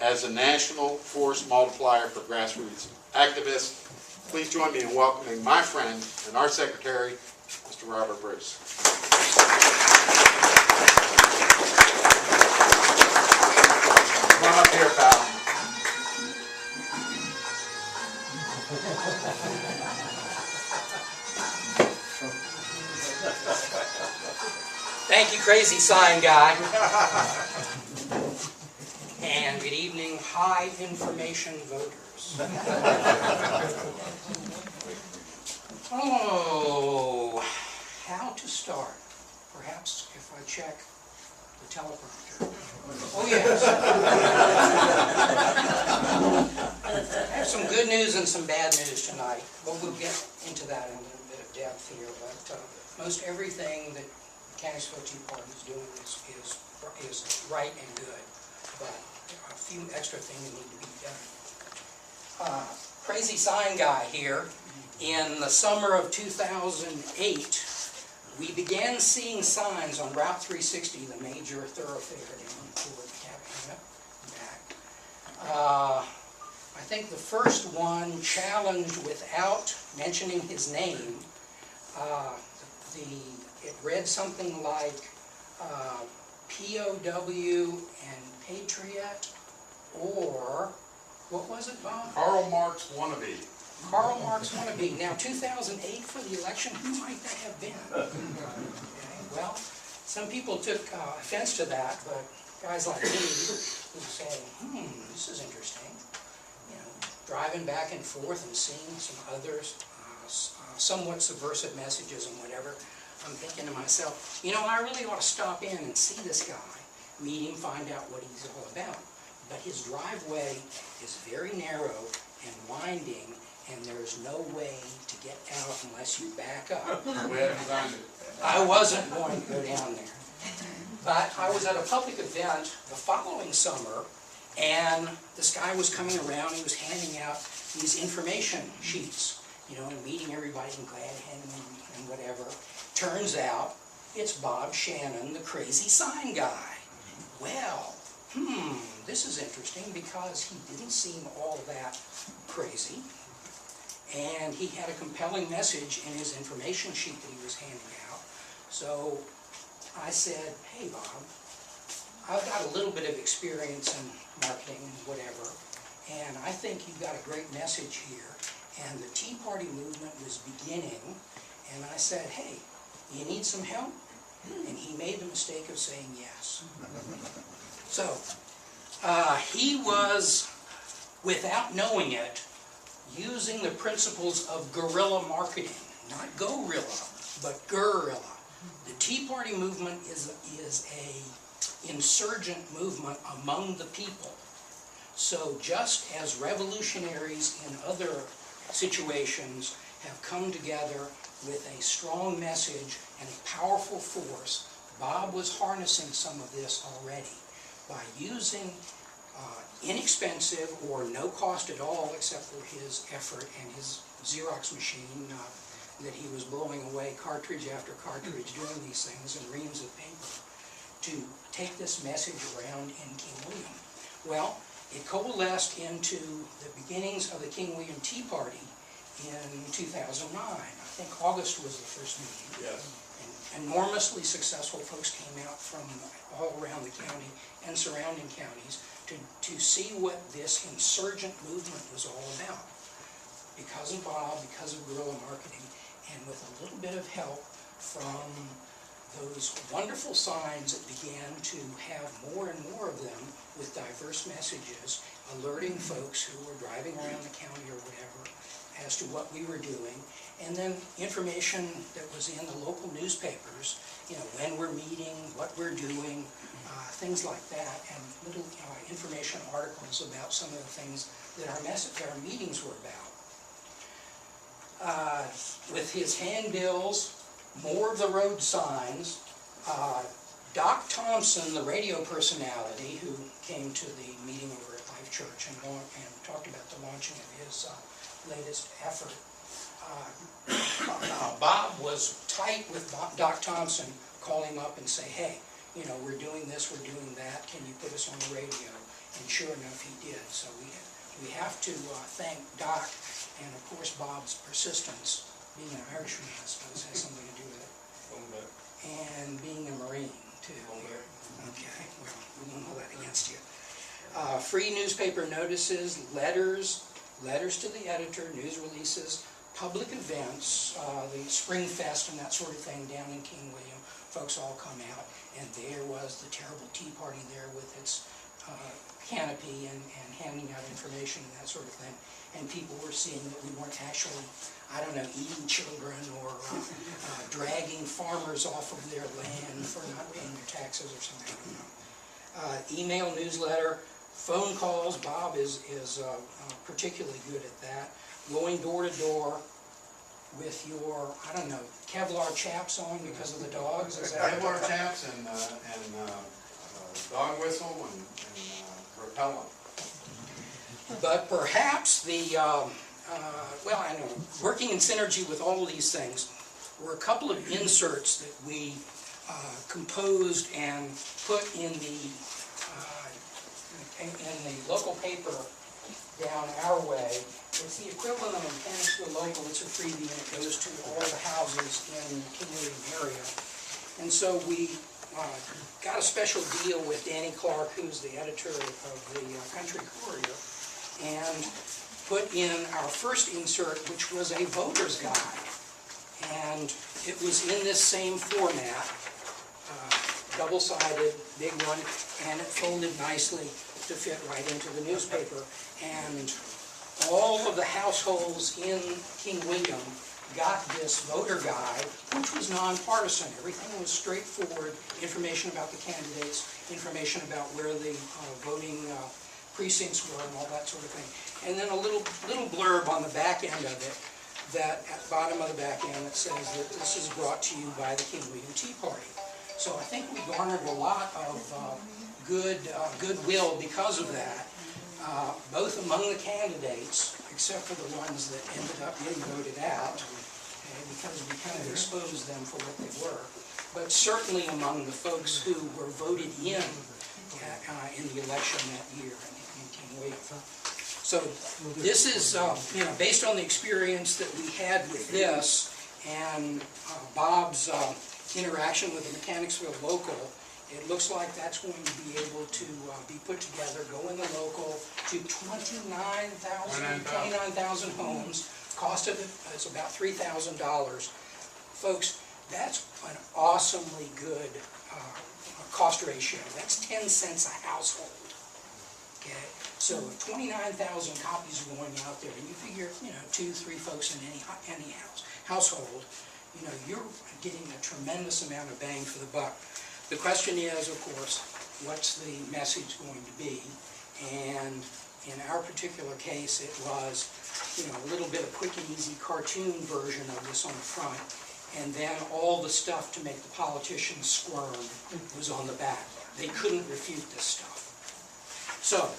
as a national force multiplier for grassroots activists. Please join me in welcoming my friend and our secretary, Mr. Robert Bruce. Come on up here, pal. Thank you, crazy sign guy. And good evening, high information voters. Oh, how to start? Perhaps if I check the teleprompter. Oh, yes. I have some good news and some bad news tonight, but we'll get into that in a little bit of depth here. But most everything that Mechanicsville Tea Party is doing is right and good, but there are a few extra things that need to be done. Crazy sign guy here. In the summer of 2008, we began seeing signs on Route 360, the major thoroughfare down toward Capana back. I think the first one challenged without mentioning his name. It read something like POW and Patriot, or what was it, Bob? Karl Marx wannabe. Karl Marx wannabe. Now, 2008 for the election, who might that have been? Okay, well, some people took offense to that, but guys like me who say, this is interesting. You know, driving back and forth and seeing some others, somewhat subversive messages and whatever, I'm thinking to myself, you know, I really ought to stop in and see this guy, meet him, find out what he's all about. But his driveway is very narrow and winding, and there's no way to get out unless you back up. I wasn't going to go down there. But I was at a public event the following summer, and this guy was coming around, he was handing out these information sheets, you know, and meeting everybody and glad handing them and whatever. Turns out, it's Bob Shannon, the crazy sign guy. Well, this is interesting because he didn't seem all that crazy. And he had a compelling message in his information sheet that he was handing out. So I said, hey Bob, I've got a little bit of experience in marketing and whatever, and I think you've got a great message here. And the Tea Party movement was beginning, and I said, hey, you need some help? And he made the mistake of saying yes. So he was, without knowing it, using the principles of guerrilla marketing, not gorilla, but guerrilla. The Tea Party movement is a insurgent movement among the people. So just as revolutionaries in other situations have come together with a strong message and a powerful force, Bob was harnessing some of this already by using inexpensive or no cost at all except for his effort and his Xerox machine that he was blowing away cartridge after cartridge doing these things and reams of paper to take this message around in King William. Well, it coalesced into the beginnings of the King William Tea Party in 2009. I think August was the first meeting. Yes. And enormously successful folks came out from all around the county and surrounding counties to see what this insurgent movement was all about. Because of Bob, because of guerrilla marketing, and with a little bit of help from those wonderful signs that began to have more and more of them with diverse messages, alerting folks who were driving around the county or whatever as to what we were doing, and then information that was in the local newspapers, you know, when we're meeting, what we're doing, things like that, and little information articles about some of the things that our meetings were about. With his handbills, more of the road signs, Doc Thompson, the radio personality who came to the meeting over at Life Church and talked about the launching of his latest effort. Bob was tight with Doc Thompson, call him up and say, hey, you know, we're doing this, we're doing that, can you put us on the radio? and sure enough, he did. So we have to thank Doc and, of course, Bob's persistence. Being an Irishman, I suppose, has something to do with it. And being a Marine, too. Okay, well, we won't hold that against you. Free newspaper notices, letters to the editor, news releases, public events, the Spring Fest and that sort of thing down in King William. Folks all come out, and there was the terrible tea party there with its canopy and handing out information and that sort of thing. And people were seeing that we weren't actually, I don't know, eating children or dragging farmers off of their land for not paying their taxes or something, I don't know. Email, newsletter, phone calls. Bob is particularly good at that. Going door to door with your, I don't know, Kevlar chaps on because of the dogs. Is that Kevlar chaps and dog whistle and repellent. But perhaps the, well, I know, working in synergy with all of these things were a couple of inserts that we composed and put in the local paper down our way. It's the equivalent of a Mechanicsville Local. It's a freebie and it goes to all the houses in the King William area. And so we got a special deal with Danny Clark, who's the editor of the Country Courier, and put in our first insert, which was a voter's guide. And it was in this same format, double-sided, big one, and it folded nicely to fit right into the newspaper. And all of the households in King William got this voter guide, which was nonpartisan. Everything was straightforward, information about the candidates, information about where the voting precincts were and all that sort of thing. And then a little blurb on the back end of it, that at the bottom of the back end, that says that this is brought to you by the King William Tea Party. So I think we garnered a lot of goodwill because of that, both among the candidates, except for the ones that ended up getting voted out, because we kind of exposed them for what they were, but certainly among the folks who were voted in the election that year in King William. So this is, based on the experience that we had with this and Bob's interaction with the Mechanicsville Local, it looks like that's going to be able to be put together, go in the local to 29,000 homes. Cost of it is about $3,000. Folks, that's an awesomely good cost ratio. That's 10 cents a household. Okay, so 29,000 copies are going out there, and you figure, 2-3 folks in any household, you're getting a tremendous amount of bang for the buck. The question is, of course, what's the message going to be? And in our particular case, it was, a little bit of quick and easy cartoon version of this on the front, and then all the stuff to make the politicians squirm was on the back. They couldn't refute this stuff. So,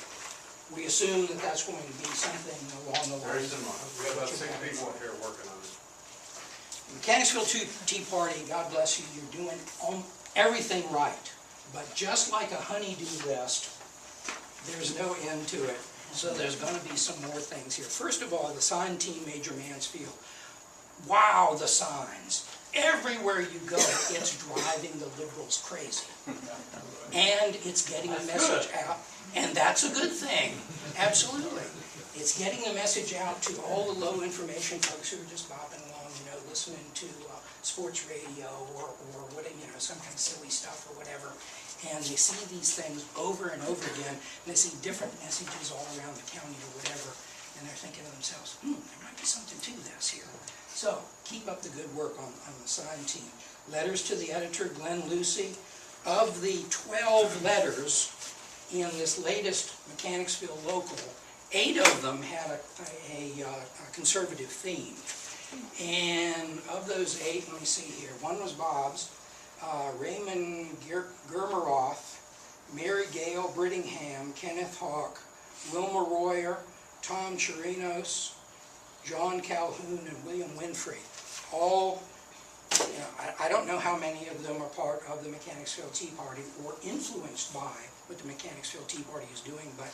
we assume that that's going to be something along the lines. Very similar. We have about 6 people up here working on it. Mechanicsville Tea Party, God bless you, you're doing everything right. But just like a honey-do list, there's no end to it. So there's going to be some more things here. First of all, the sign team, Major Mansfield. Wow, the signs. Everywhere you go, it's driving the liberals crazy. And it's getting the message out. And that's a good thing. Absolutely. It's getting the message out to all the low information folks who are just bopping along, listening to sports radio or what, some kind of silly stuff or whatever. And they see these things over and over again, and they see different messages all around the county or whatever, and they're thinking to themselves, there might be something to this here. So, keep up the good work on the sign team. Letters to the editor, Glenn Lucy. Of the 12 letters in this latest Mechanicsville Local, 8 of them had a conservative theme. And of those 8, let me see here, one was Bob's, Raymond Germeroth, Mary Gale Brittingham, Kenneth Hawk, Wilma Royer, Tom Chirinos, John Calhoun, and William Winfrey. All you know, I don't know how many of them are part of the Mechanicsville Tea Party or influenced by what the Mechanicsville Tea Party is doing, but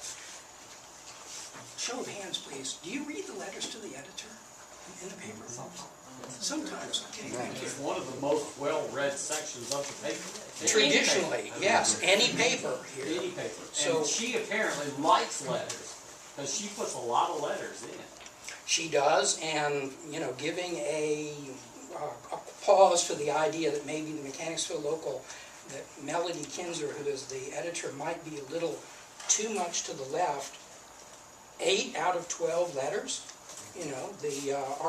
show of hands, please. Do you read the letters to the editor in the paper? Sometimes, okay, thank you. It's one of the most well-read sections of the paper. Traditionally, yes, any paper here. Any paper. So- And she apparently likes letters, because she puts a lot of letters in. She does, and, you know, giving a pause for the idea that maybe the Mechanicsville Local, that Melody Kinzer, who is the editor, might be a little too much to the left. 8 out of 12 letters, you know,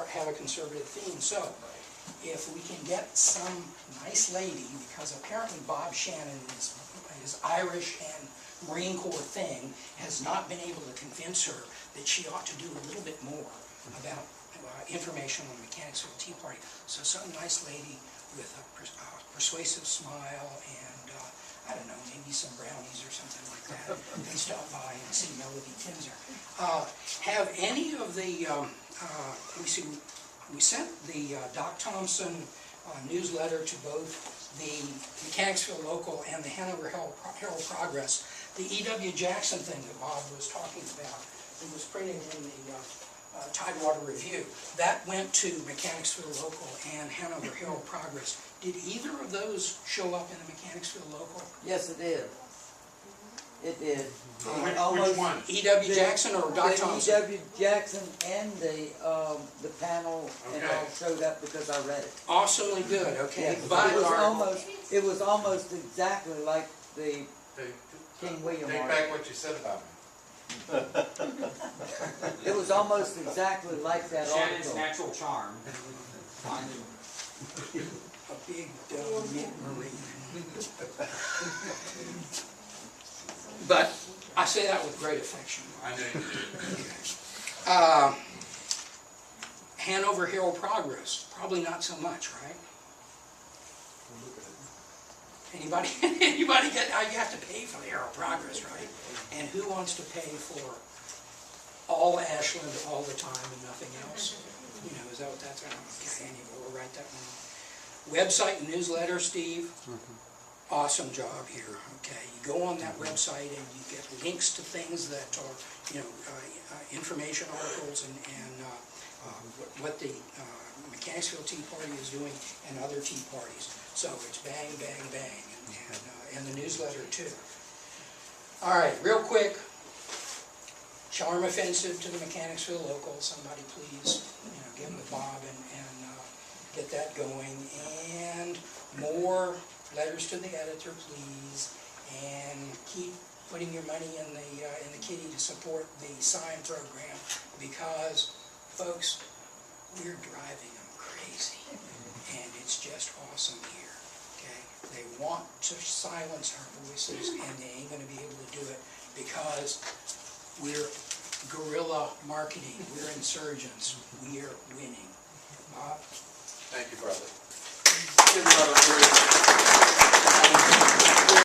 have a conservative theme. So, if we can get some nice lady, because apparently Bob Shannon, his Irish and Marine Corps thing, has not been able to convince her that she ought to do a little bit more about information on the Mechanicsville Tea Party. So some nice lady with a persuasive smile and, I don't know, maybe some brownies or something like that, can stop by and see Melody Kinzer. Have any of the, let me see, we sent the Doc Thompson newsletter to both the Mechanicsville Local and the Hanover Herald Progress. The E.W. Jackson thing that Bob was talking about, it was printed in the Tidewater Review. That went to Mechanicsville Local and Hanover Herald Progress. Did either of those show up in the Mechanicsville Local? Yes, it did. It did. Which one? E.W. Jackson or Doc Thompson? E.W. Jackson and the panel and Okay. all showed up because I read it. Awesomely good, okay. Yes, But it was almost exactly like the King William Take article. back what you said about me. It was almost exactly like that Shannon's article. natural charm. a big mint-marine. But I say that with great affection. I know you did. Hanover Herald Progress, probably not so much, right? Anybody, anybody get, you have to pay for the Herald Progress, right? And who wants to pay for all Ashland all the time and nothing else? You know, is that what that's, okay, anyway, we'll write that one. Website and newsletter, Steve, awesome job here, okay? You go on that website and you get links to things that are, you know, information articles and what the Mechanicsville Tea Party is doing and other tea parties. So it's bang, bang, bang, and the newsletter too. All right, real quick, charm offensive to the Mechanicsville Local. Somebody please, you know, get with Bob and get that going. And more letters to the editor, please, and keep putting your money in the kitty to support the sign program, because folks, we're driving them crazy, and it's just awesome here. Okay, they want to silence our voices, and they ain't going to be able to do it because we're guerrilla marketing. We're insurgents. We are winning. Bob? Thank you, brother.